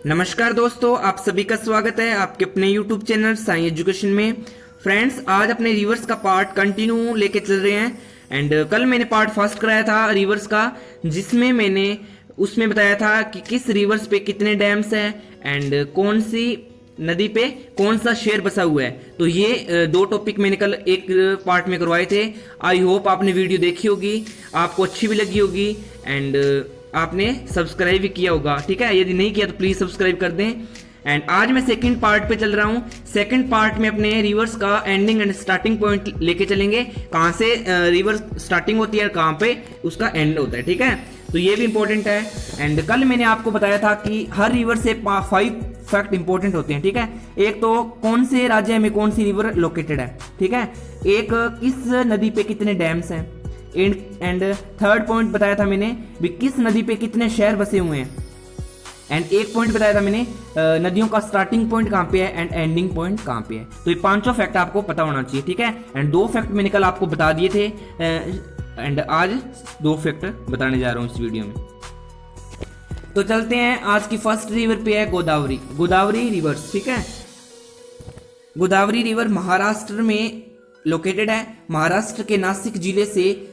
नमस्कार दोस्तों, आप सभी का स्वागत है आपके अपने YouTube चैनल साई एजुकेशन में। फ्रेंड्स, आज अपने रिवर्स का पार्ट कंटिन्यू लेके चल रहे हैं। एंड कल मैंने पार्ट फर्स्ट कराया था रिवर्स का, जिसमें मैंने उसमें बताया था कि किस रिवर्स पे कितने डैम्स हैं एंड कौन सी नदी पे कौन सा शेर बसा हुआ है। तो ये दो टॉपिक मैंने कल एक पार्ट में करवाए थे। आई होप आपने वीडियो देखी होगी, आपको अच्छी भी लगी होगी एंड आपने सब्सक्राइब भी किया होगा। ठीक है, यदि नहीं किया तो प्लीज सब्सक्राइब कर दें। एंड आज मैं सेकंड पार्ट पे चल रहा हूँ। सेकंड पार्ट में अपने रिवर्स का एंडिंग एंड स्टार्टिंग पॉइंट लेके चलेंगे, कहाँ से रिवर्स स्टार्टिंग होती है और कहाँ पे उसका एंड होता है। ठीक है, तो ये भी इंपॉर्टेंट है। एंड कल मैंने आपको बताया था कि हर रिवर से 5 फैक्ट इंपॉर्टेंट होते हैं। ठीक है, एक तो कौन से राज्य में कौन सी रिवर लोकेटेड है। ठीक है, एक किस नदी पे कितने डैम्स हैं एंड थर्ड पॉइंट बताया था मैंने भी किस नदी पे कितने शहर बसे हुए हैं। एंड एक पॉइंट बताया था मैंने नदियों का स्टार्टिंग पॉइंट कहाँ पे है एंड एंडिंग पॉइंट कहाँ पे है। तो ये 5 फैक्ट आपको पता होना चाहिए। ठीक है, एंड 2 फैक्ट मैंने कल आपको बता दिए थे एंड आज 2 फैक्ट बताने जा रहा हूँ इस वीडियो में। तो चलते हैं, आज की फर्स्ट रिवर पे है गोदावरी रिवर्स। ठीक है, गोदावरी रिवर महाराष्ट्र में लोकेटेड है। महाराष्ट्र के नासिक जिले से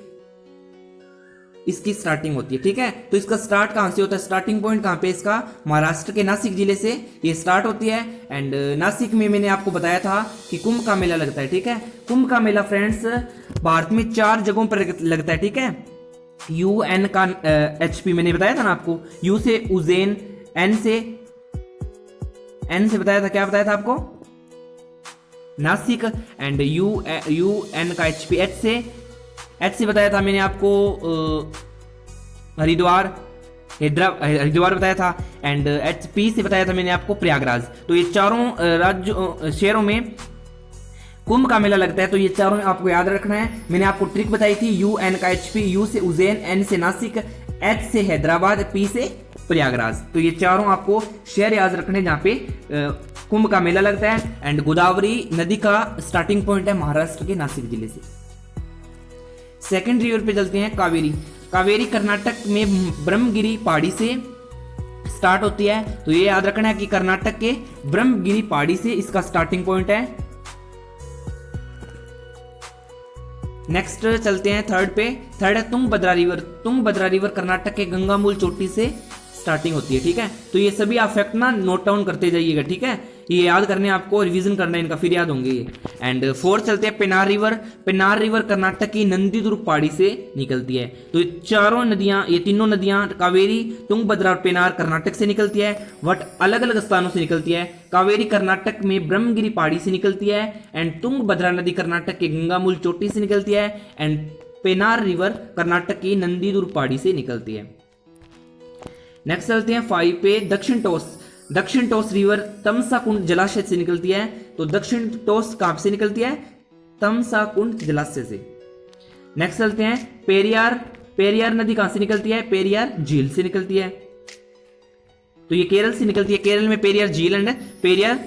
इसकी स्टार्टिंग होती है। ठीक है, तो इसका स्टार्ट कहां से होता है, स्टार्टिंग पॉइंट कहां पे इसका, महाराष्ट्र के नासिक जिले से ये स्टार्ट होती है। एंड नासिक में मैंने आपको बताया था कि कुंभ का मेला लगता है। ठीक है, कुंभ का मेला फ्रेंड्स भारत में 4 जगहों पर लगता है। ठीक है, UN का HP मैंने बताया था ना आपको, U से उज्जैन, N से बताया था, क्या बताया था आपको, नासिक। एंड UN का HP, H से बताया था मैंने आपको हरिद्वार बताया था। एंड HP से बताया था मैंने आपको प्रयागराज। तो ये चारों राज्यों शहरों में कुंभ का मेला लगता है। तो ये चारों आपको याद रखना है। मैंने आपको ट्रिक बताई थी, UN का HP, U से उज्जैन, N से नासिक, H से हैदराबाद, P से प्रयागराज। तो ये चारों आपको शहर याद रखने जहाँ पे कुंभ का मेला लगता है। एंड गोदावरी नदी का स्टार्टिंग पॉइंट है महाराष्ट्र के नासिक जिले से। सेकेंड रिवर पे चलते हैं, कावेरी कर्नाटक में ब्रह्मगिरी पहाड़ी से स्टार्ट होती है। तो ये याद रखना है कि कर्नाटक के ब्रह्मगिरी पहाड़ी से इसका स्टार्टिंग पॉइंट है। नेक्स्ट चलते हैं थर्ड है तुंगभद्रा रिवर कर्नाटक के गंगामूल चोटी से स्टार्टिंग होती है। ठीक है, तो ये सभी आप फैक्ट ना नोट डाउन करते जाइएगा। ठीक है, ये याद करने आपको, रिवीजन करना है इनका, फिर याद होंगे ये। एंड 4 चलते हैं पेनार रिवर कर्नाटक की नंदीदुर्ग पहाड़ी से निकलती है। तो ये तीनों नदियां कावेरी, तुंगभद्रा और पेनार कर्नाटक से निकलती है, बट अलग अलग स्थानों से निकलती है। कावेरी कर्नाटक में ब्रह्मगिरी पहाड़ी से निकलती है एंड तुंगभद्रा नदी कर्नाटक के गंगामूल चोटी से निकलती है एंड पेनार रिवर कर्नाटक की नंदीदुर्ग पहाड़ी से निकलती है। नेक्स्ट चलते हैं 5 पे, दक्षिण टोस रिवर तमसा कुंड जलाशय से निकलती है। तो दक्षिण टोस कहां से निकलती है, तमसा कुंड जलाशय से। नेक्स्ट चलते हैं पेरियार नदी कहां से निकलती है, पेरियार झील से निकलती है। तो ये केरल से निकलती है, केरल में पेरियार झील एंड पेरियार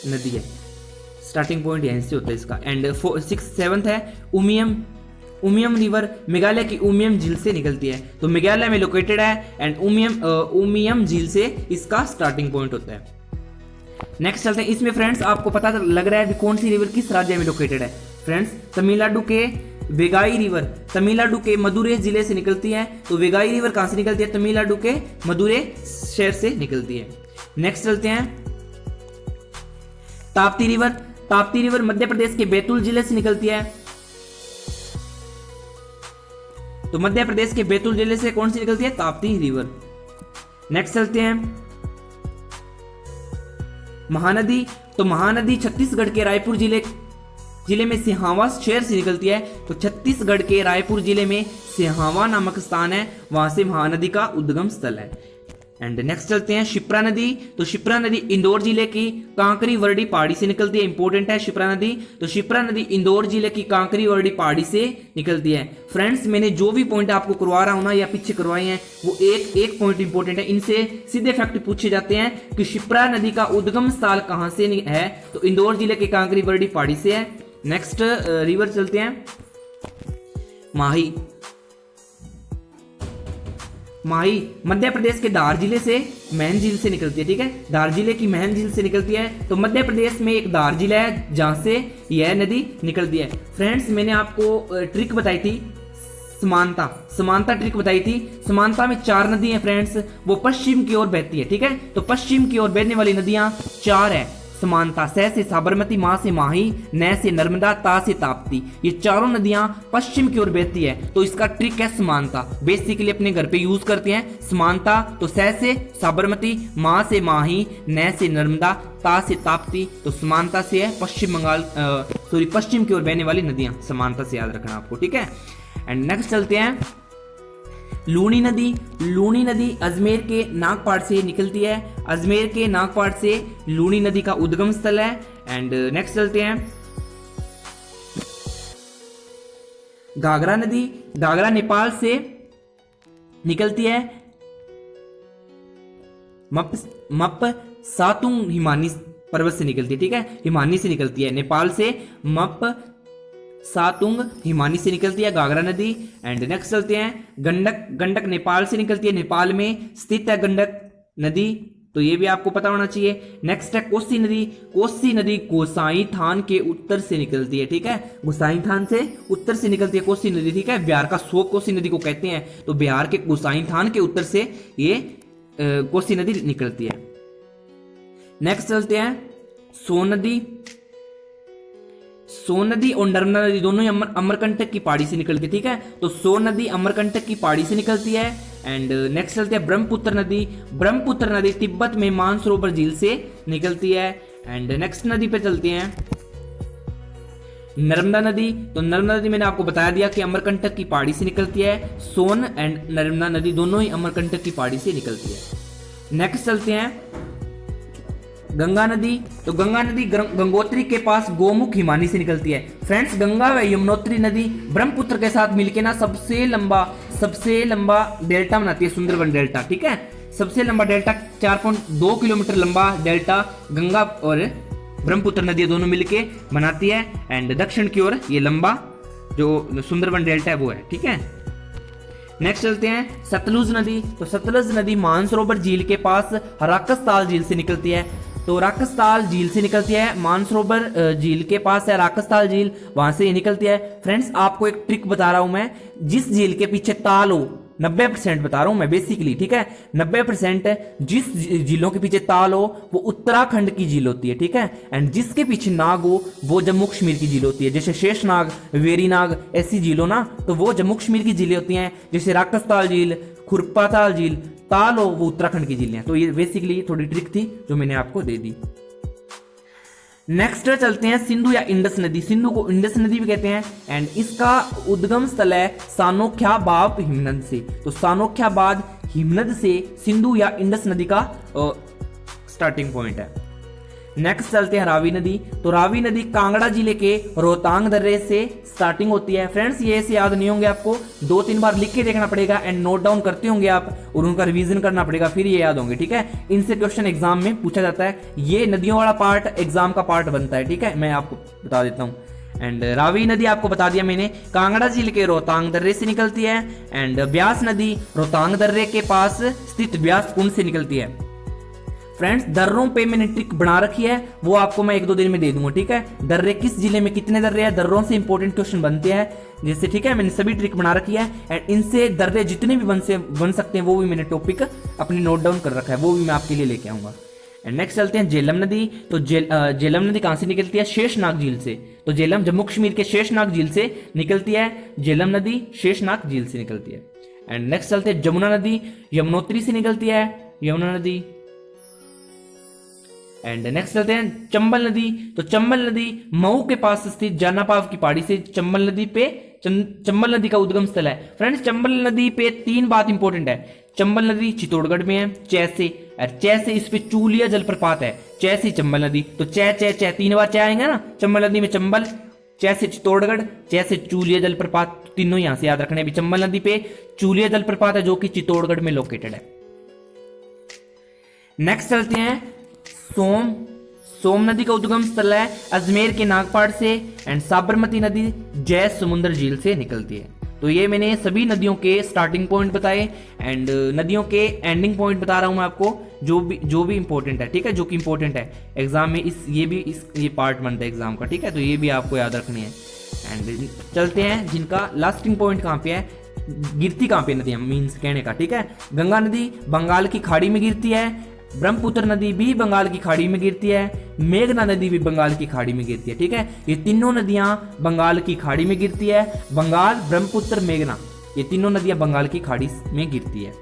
नदी है। स्टार्टिंग पॉइंट यहीं से होता है इसका। एंड 7th है उमियम रिवर, मेघालय की उमियम झील से निकलती है। तो मेघालय में लोकेटेड है एंड उमियम झील से इसका स्टार्टिंग पॉइंट होता है। नेक्स्ट चलते हैं, इसमें फ्रेंड्स आपको पता लग रहा है कि कौन सी रिवर किस राज्य में लोकेटेड है। फ्रेंड्स, तमिलनाडु के वेगाई रिवर तमिलनाडु के मदुरै जिले से निकलती है। तो वेगाई रिवर कहां से निकलती है, तमिलनाडु के मदुरै शहर से निकलती है। नेक्स्ट चलते हैं ताप्ती रिवर मध्य प्रदेश के बैतूल जिले से निकलती है। तो मध्य प्रदेश के बैतूल जिले से कौन सी निकलती है, ताप्ती रिवर। नेक्स्ट चलते हैं महानदी। तो महानदी छत्तीसगढ़ के रायपुर जिले में सिहावा शहर से निकलती है। तो छत्तीसगढ़ के रायपुर जिले में सिहावा नामक स्थान है, वहां से महानदी का उद्गम स्थल है। एंड नेक्स्ट चलते हैं शिप्रा नदी। तो शिप्रा नदी इंदौर जिले की कांकरी वर्डी पहाड़ी से निकलती है। इंपॉर्टेंट है शिप्रा नदी। तो शिप्रा नदी इंदौर जिले की कांकरी वर्डी पहाड़ी से निकलती है। फ्रेंड्स, मैंने जो भी पॉइंट आपको करवा रहा हूं ना या पीछे करवाए हैं, वो एक पॉइंट इंपॉर्टेंट है। इनसे सीधे फैक्ट पूछे जाते हैं कि शिप्रा नदी का उद्गम स्थल कहां से है। तो इंदौर जिले के कांकरी वर्डी पहाड़ी से है। नेक्स्ट रिवर चलते हैं माही। माही मध्य प्रदेश के धार जिले से महन झील से निकलती है, ठीक है, धार जिले की महन झील से निकलती है। तो मध्य प्रदेश में एक धार जिला है जहां से यह नदी निकलती है। फ्रेंड्स मैंने आपको ट्रिक बताई थी, समानता ट्रिक बताई थी। समानता में 4 नदी हैं फ्रेंड्स, वो पश्चिम की ओर बहती है, ठीक है। तो पश्चिम की ओर बहने वाली नदियां 4 है समानता, स से साबरमती, मां से माही, न से नर्मदा, ता से ताप्ती। ये चारों नदियां पश्चिम की ओर बहती है। तो इसका ट्रिक है समानता, बेसिकली अपने घर पे यूज करते हैं समानता। तो स से साबरमती, मां से माही, न से नर्मदा, ता से ताप्ती। तो समानता से है पश्चिम की ओर बहने वाली नदियां, समानता से याद रखना आपको, ठीक है। एंड नेक्स्ट चलते हैं लूनी नदी। लूनी नदी अजमेर के नागपाट से निकलती है। अजमेर के नागपाट से लूनी नदी का उद्गम स्थल है। एंड नेक्स्ट चलते हैं घाघरा नदी। घाघरा नेपाल से निकलती है। मप सातुंग हिमानी पर्वत से निकलती है, ठीक है, हिमानी से निकलती है। नेपाल से मप सातुंग हिमानी से निकलती है घाघरा नदी। एंड नेक्स्ट चलते हैं गंडक। गंडक नेपाल से निकलती है, नेपाल में स्थित है गंडक नदी, तो ये भी आपको पता होना चाहिए। नेक्स्ट है कोसी नदी। कोसी नदी गोसाई थान के उत्तर से निकलती है, ठीक है, गोसाई थान से उत्तर से निकलती है कोसी नदी, ठीक है। बिहार का शोक कोसी नदी को कहते हैं। तो बिहार के गोसाई थान के उत्तर से ये कोसी नदी निकलती है। नेक्स्ट चलते हैं सोन नदी। सोन नदी और नर्मदा नदी दोनों ही अमरकंटक की पहाड़ी से निकलती है, ठीक है। तो सोन नदी अमरकंटक की पहाड़ी से निकलती है। एंड नेक्स्ट चलते हैं ब्रह्मपुत्र नदी। ब्रह्मपुत्र नदी तिब्बत में मानसरोवर झील से निकलती है। एंड नेक्स्ट नदी पे चलते हैं नर्मदा नदी। तो नर्मदा नदी मैंने आपको बता दिया कि अमरकंटक की पहाड़ी से निकलती है। सोन एंड नर्मदा नदी दोनों ही अमरकंटक की पहाड़ी से निकलती है। नेक्स्ट चलते हैं गंगा नदी। तो गंगा नदी गंगोत्री के पास गोमुख हिमानी से निकलती है। फ्रेंड्स गंगा व यमुनोत्री नदी ब्रह्मपुत्र के साथ मिलकर ना सबसे लंबा डेल्टा बनाती है, सुंदरबन डेल्टा, ठीक है। सबसे लंबा डेल्टा 4.2 किलोमीटर लंबा डेल्टा गंगा और ब्रह्मपुत्र नदी दोनों मिलके बनाती है। एंड दक्षिण की ओर ये लंबा जो सुंदरबन डेल्टा है वो है, ठीक है। नेक्स्ट चलते हैं सतलुज नदी। तो सतलुज नदी मानसरोवर झील के पास राकसताल झील से निकलती है। तो राकसताल झील से निकलती है, मानसरोवर झील के पास है राकसताल झील, वहां से ये निकलती है। फ्रेंड्स आपको एक ट्रिक बता रहा हूं मैं, जिस झील के पीछे ताल हो, 90% बता रहा हूं मैं बेसिकली, ठीक है, 90% जिस झीलों के पीछे ताल हो वो उत्तराखंड की झील होती है, ठीक है। एंड जिसके पीछे नाग हो वो जम्मू कश्मीर की झील होती है। जैसे शेषनाग, वेरीनाग ऐसी झील हो ना, तो वो जम्मू कश्मीर की झीलें होती हैं। जैसे राकसताल झील, खुरपाताल झील, ताल हो वो उत्तराखंड की झीलें हैं। तो ये बेसिकली थोड़ी ट्रिक थी जो मैंने आपको दे दी। नेक्स्ट चलते हैं सिंधु या इंडस नदी। सिंधु को इंडस नदी भी कहते हैं। एंड इसका उद्गम स्थल है सानोख्याबाद हिमनद से। तो सानोख्याबाद हिमनद से सिंधु या इंडस नदी का स्टार्टिंग पॉइंट है। नेक्स्ट चलते हैं रावी नदी। तो रावी नदी कांगड़ा जिले के रोहतांग दर्रे से स्टार्टिंग होती है। फ्रेंड्स ये ऐसे याद नहीं होंगे, आपको 2-3 बार लिख के देखना पड़ेगा एंड नोट डाउन करते होंगे आप और उनका रिवीजन करना पड़ेगा, फिर ये याद होंगे, ठीक है। इनसे क्वेश्चन एग्जाम में पूछा जाता है, ये नदियों वाला पार्ट एग्जाम का पार्ट बनता है, ठीक है, मैं आपको बता देता हूँ। एंड रावी नदी आपको बता दिया मैंने, कांगड़ा जिले के रोहतांग दर्रे से निकलती है। एंड ब्यास नदी रोहतांग दर्रे के पास स्थित ब्यास कुंड से निकलती है। फ्रेंड्स दर्रों पे मैंने ट्रिक बना रखी है, वो आपको मैं 1-2 दिन में दे दूंगा, ठीक है। दर्रे किस जिले में कितने दर्रे हैं, दर्रों से इंपॉर्टेंट क्वेश्चन बनते हैं जैसे, ठीक है, मैंने सभी ट्रिक बना रखी है। एंड इनसे दर्रे जितने भी बन सकते हैं वो भी मैंने टॉपिक अपनी नोट डाउन कर रखा है, वो भी मैं आपके लिए लेके आऊंगा। एंड नेक्स्ट चलते हैं झेलम नदी। तो झेलम नदी कहां से निकलती है, शेषनाग झील से। तो झेलम जम्मू कश्मीर के शेषनाग झील से निकलती है। झेलम नदी शेषनाग झील से निकलती है। एंड नेक्स्ट चलते हैं जमुना नदी, यमुनोत्री से निकलती है यमुना नदी। एंड नेक्स्ट चलते हैं चंबल नदी। तो चंबल नदी मऊ के पास स्थित जानापाव की पहाड़ी से चंबल नदी का उद्गम स्थल है। फ्रेंड्स चंबल नदी पे 3 बात इंपॉर्टेंट है। चंबल नदी चित्तौड़गढ़ में है, चे से इस पे चूलिया जलप्रपात है, चे से चंबल नदी। तो चे 3 बार चे आएंगे ना चंबल नदी में, चंबल, चे से चित्तौड़गढ़, चे से चूलिया जलप्रपात, तीनों यहां से याद रखने। अभी चंबल नदी पे चूलिया जलप्रपात है जो कि चित्तौड़गढ़ में लोकेटेड है। नेक्स्ट चलते हैं सोम नदी का उद्गम स्थल है अजमेर के नागपाड़ से। एंड साबरमती नदी जय समुद्र झील से निकलती है। तो ये मैंने सभी नदियों के स्टार्टिंग पॉइंट बताए एंड नदियों के एंडिंग पॉइंट बता रहा हूँ मैं आपको, जो भी इंपॉर्टेंट है, ठीक है, जो कि इंपॉर्टेंट है एग्जाम में। ये पार्ट बनता है एग्जाम का, ठीक है, तो ये भी आपको याद रखनी है। एंड चलते हैं जिनका लास्टिंग पॉइंट कहाँ पे है, गिरती कहाँ पे नदियाँ मीन्स कहने का, ठीक है। गंगा नदी बंगाल की खाड़ी में गिरती है, ब्रह्मपुत्र नदी भी बंगाल की खाड़ी में गिरती है, मेघना नदी भी बंगाल की खाड़ी में गिरती है, ठीक है। ये तीनों नदियां बंगाल की खाड़ी में गिरती है, बंगाल, ब्रह्मपुत्र, मेघना, ये तीनों नदियां बंगाल की खाड़ी में गिरती है।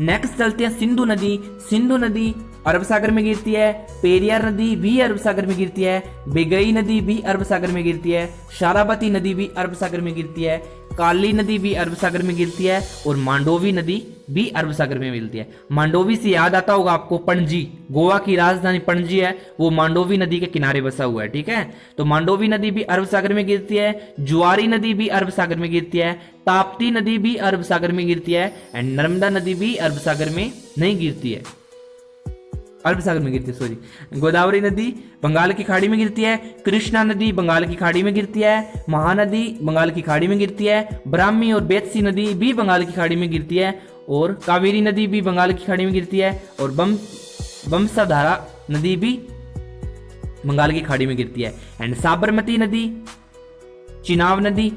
नेक्स्ट चलते हैं सिंधु नदी। सिंधु नदी अरब सागर में गिरती है, पेरियार नदी भी अरब सागर में गिरती है, बेगई नदी भी अरब सागर में गिरती है, शारावती नदी भी अरब सागर में गिरती है, काली नदी भी अरब सागर में गिरती है और मांडोवी नदी भी अरब सागर में मिलती है। मांडोवी से याद आता होगा आपको पणजी, गोवा की राजधानी पणजी है, वो मांडोवी नदी के किनारे बसा हुआ है, ठीक है। तो मांडोवी नदी भी अरब सागर में गिरती है, जुआरी नदी भी अरब सागर में गिरती है, ताप्ती नदी भी अरब सागर में गिरती है एंड नर्मदा नदी भी अरब सागर में नहीं गिरती है, अरब सागर में गिरती है, सॉरी। गोदावरी नदी बंगाल की खाड़ी में गिरती है, कृष्णा नदी बंगाल की खाड़ी में गिरती है, महानदी बंगाल की खाड़ी में गिरती है, ब्राह्मी और बेतसी नदी भी बंगाल की खाड़ी में गिरती है और कावेरी नदी भी बंगाल की खाड़ी में गिरती है और बमसाधारा नदी भी बंगाल की खाड़ी में गिरती है। एंड साबरमती नदी चिनाब नदी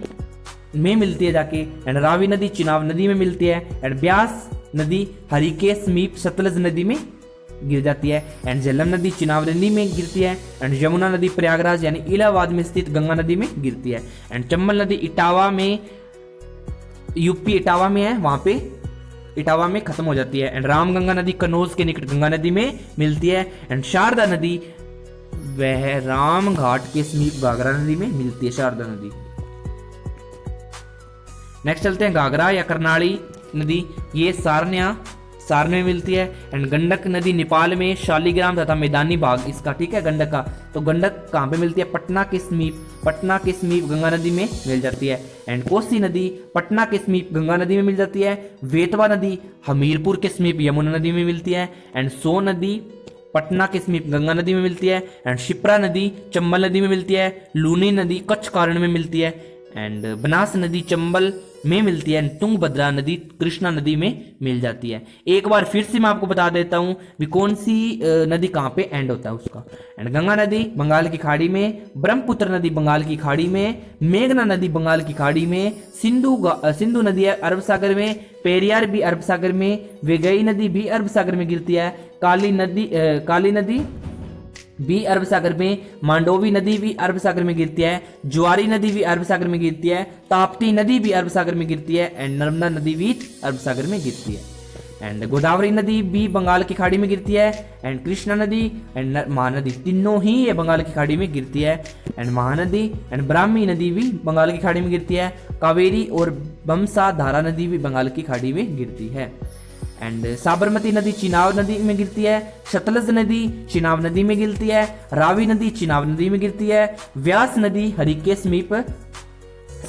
में मिलती है जाके, एंड रावी नदी चिनाब नदी में मिलती है, एंड ब्यास नदी हरिकेश समीप सतलज नदी में गिर जाती है, एंड झेलम नदी चिनाब नदी में गिरती है, एंड यमुना नदी प्रयागराज यानी इलाहाबाद में स्थित गंगा नदी में गिरती है, एंड चंबल नदी इटावा में, यूपी इटावा में है, वहां पे इटावा में खत्म हो जाती है, एंड रामगंगा नदी कनौज के निकट गंगा नदी में मिलती है, एंड शारदा नदी वह राम घाट के समीप घाघरा नदी में मिलती है, शारदा नदी। नेक्स्ट चलते हैं घाघरा या करनाली नदी, ये सारन में मिलती है, एंड गंडक नदी नेपाल में शालिग्राम तथा मैदानी भाग इसका, ठीक है, गंडक का। तो गंडक कहाँ पे मिलती है, पटना के समीप गंगा नदी में मिल जाती है, एंड कोसी नदी पटना के समीप गंगा नदी में मिल जाती है, वेतवा नदी हमीरपुर के समीप यमुना नदी में मिलती है, एंड सोन नदी पटना के समीप गंगा नदी में मिलती है, एंड शिप्रा नदी चंबल नदी में मिलती है, लूनी नदी कच्छ कारण में मिलती है, एंड बनास नदी चंबल में मिलती है, तुंगभद्रा नदी कृष्णा नदी में मिल जाती है। एक बार फिर से मैं आपको बता देता हूँ भी कौन सी नदी कहाँ पे एंड होता है उसका। एंड गंगा नदी बंगाल की खाड़ी में, ब्रह्मपुत्र नदी बंगाल की खाड़ी में, मेघना नदी बंगाल की खाड़ी में, सिंधु नदी अरब सागर में, पेरियार भी अरब सागर में, वेगई नदी भी अरब सागर में गिरती है, काली नदी भी अरब सागर में, मांडोवी नदी भी अरब सागर में गिरती है, जुआरी नदी भी अरब सागर में गिरती है, ताप्ती नदी भी अरब सागर में गिरती है, एंड नर्मदा नदी भी अरब सागर में गिरती है, एंड गोदावरी नदी भी बंगाल की खाड़ी में गिरती है, एंड कृष्णा नदी एंड महानदी तीनों ही ये बंगाल की खाड़ी में गिरती है, एंड महानदी एंड ब्राह्मी नदी भी बंगाल की खाड़ी में गिरती है, कावेरी और बमसाधारा नदी भी बंगाल की खाड़ी में गिरती है, एंड साबरमती नदी चिनाब नदी में गिरती है, सतलज नदी चिनाब नदी में गिरती है, रावी नदी चिनाब नदी में गिरती है, व्यास नदी हरिकेश समीप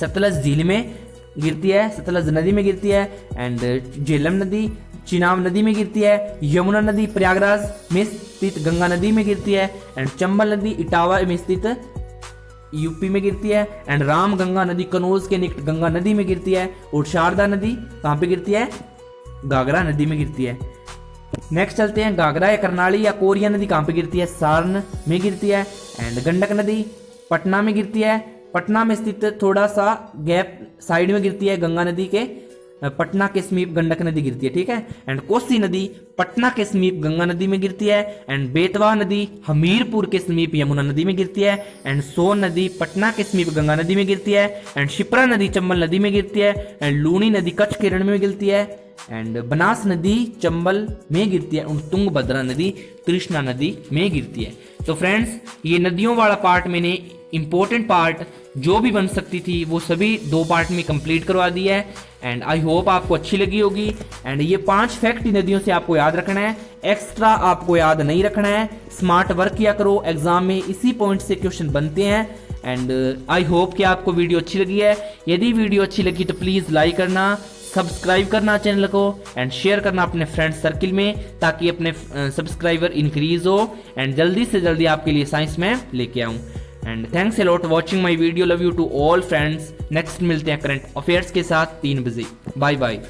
सतलज झील में गिरती है, सतलज नदी में गिरती है, एंड झेलम नदी चिनाब नदी में गिरती है, यमुना नदी प्रयागराज में स्थित गंगा नदी में गिरती है, एंड चंबल नदी इटावा में स्थित यूपी में गिरती है, एंड राम गंगा नदी कनौज के निकट गंगा नदी में गिरती है, और शारदा नदी कहाँ पे गिरती है, घाघरा नदी में गिरती है। नेक्स्ट चलते हैं घाघरा या करनाली या कोरिया नदी कहाँ पे गिरती है, सारण में गिरती है, एंड गंडक नदी पटना में गिरती है, पटना में स्थित थोड़ा सा गैप साइड में गिरती है गंगा नदी के, पटना के समीप गंडक नदी गिरती है, ठीक है, एंड कोसी नदी पटना के समीप गंगा नदी में गिरती है, एंड बेतवा नदी हमीरपुर के समीप यमुना नदी में गिरती है, एंड सोन नदी पटना के समीप गंगा नदी में गिरती है, एंड शिप्रा नदी चंबल नदी में गिरती है, एंड लूनी नदी कच्छ के रण में गिरती है, एंड बनास नदी चंबल में गिरती है, और तुंगभद्रा नदी कृष्णा नदी में गिरती है। तो फ्रेंड्स, ये नदियों वाला पार्ट मैंने इंपॉर्टेंट पार्ट जो भी बन सकती थी वो सभी 2 पार्ट में कंप्लीट करवा दिया है, एंड आई होप आपको अच्छी लगी होगी। एंड ये 5 फैक्ट नदियों से आपको याद रखना है, एक्स्ट्रा आपको याद नहीं रखना है, स्मार्ट वर्क किया करो, एग्जाम में इसी पॉइंट से क्वेश्चन बनते हैं। एंड आई होप कि आपको वीडियो अच्छी लगी है। यदि वीडियो अच्छी लगी तो प्लीज़ लाइक करना, सब्सक्राइब करना चैनल को, एंड शेयर करना अपने फ्रेंड सर्किल में, ताकि अपने सब्सक्राइबर इंक्रीज हो एंड जल्दी से जल्दी आपके लिए साइंस में लेके आऊँ। And thanks a lot watching my video, love you to all friends. Next मिलते हैं करंट अफेयर्स के साथ 3 बजे। बाय बाय।